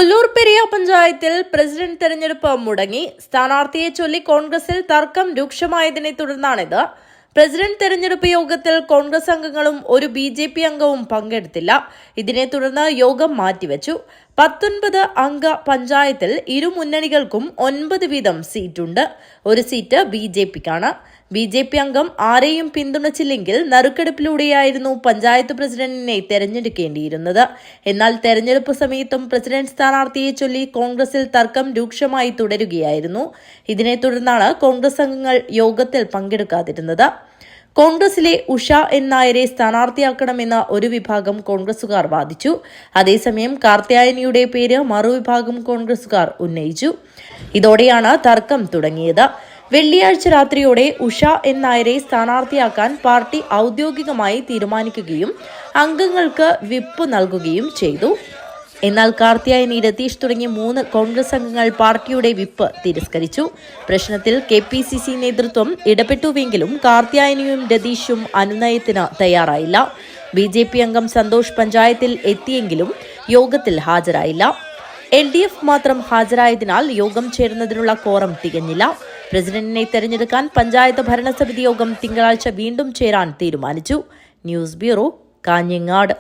കൊല്ലൂർ പെരിയ പഞ്ചായത്തിൽ പ്രസിഡന്റ് തെരഞ്ഞെടുപ്പ് മുടങ്ങി. സ്ഥാനാർത്ഥിയെ ചൊല്ലി കോൺഗ്രസിൽ തർക്കം രൂക്ഷമായതിനെ തുടർന്നാണിത്. പ്രസിഡന്റ് തെരഞ്ഞെടുപ്പ് യോഗത്തിൽ കോൺഗ്രസ് അംഗങ്ങളും ഒരു BJP അംഗവും പങ്കെടുത്തില്ല. ഇതിനെ തുടർന്ന് യോഗം മാറ്റിവെച്ചു. 19 അംഗ പഞ്ചായത്തിൽ ഇരു മുന്നണികൾക്കും 9 വീതം സീറ്റുണ്ട്. ഒരു സീറ്റ് BJPക്കാണ്. BJP അംഗം ആരെയും പിന്തുണച്ചില്ലെങ്കിൽ നറുക്കെടുപ്പിലൂടെയായിരുന്നു പഞ്ചായത്ത് പ്രസിഡന്റിനെ തെരഞ്ഞെടുക്കേണ്ടിയിരുന്നത്. എന്നാൽ തെരഞ്ഞെടുപ്പ് സമയത്തും പ്രസിഡന്റ് സ്ഥാനാർത്ഥിയെ ചൊല്ലി കോൺഗ്രസിൽ തർക്കം രൂക്ഷമായി തുടരുകയായിരുന്നു. ഇതിനെ തുടർന്നാണ് കോൺഗ്രസ് അംഗങ്ങൾ യോഗത്തിൽ പങ്കെടുക്കാതിരുന്നത്. കോൺഗ്രസിലെ ഉഷ എൻ നായരെ സ്ഥാനാർത്ഥിയാക്കണമെന്ന് ഒരു വിഭാഗം കോൺഗ്രസുകാർ വാദിച്ചു. അതേസമയം കാർത്യായനിയുടെ പേര് മറുവിഭാഗം കോൺഗ്രസുകാർ ഉന്നയിച്ചു. ഇതോടെയാണ് തർക്കം തുടങ്ങിയത്. വെള്ളിയാഴ്ച രാത്രിയോടെ ഉഷ എൻ നായരെ സ്ഥാനാർത്ഥിയാക്കാൻ പാർട്ടി ഔദ്യോഗികമായി തീരുമാനിക്കുകയും അംഗങ്ങൾക്ക് വിപ്പ് നൽകുകയും ചെയ്തു. എന്നാൽ കാർത്യായനി, രതീഷ് തുടങ്ങിയ 3 കോൺഗ്രസ് അംഗങ്ങൾ പാർട്ടിയുടെ വിപ്പ് തിരസ്കരിച്ചു. പ്രശ്നത്തിൽ KPCC നേതൃത്വം ഇടപെട്ടുവെങ്കിലും കാർത്യായനിയും രതീഷും അനുനയത്തിന് തയ്യാറായില്ല. BJP അംഗം സന്തോഷ് പഞ്ചായത്തിൽ എത്തിയെങ്കിലും യോഗത്തിൽ ഹാജരായില്ല. LDF മാത്രം ഹാജരായതിനാൽ യോഗം ചേരുന്നതിനുള്ള ക്വോറം തികഞ്ഞില്ല. പ്രസിഡന്റിനെ തെരഞ്ഞെടുക്കാൻ പഞ്ചായത്ത് ഭരണസമിതി യോഗം തിങ്കളാഴ്ച വീണ്ടും ചേരാൻ തീരുമാനിച്ചു. News bureau, Kanhangad.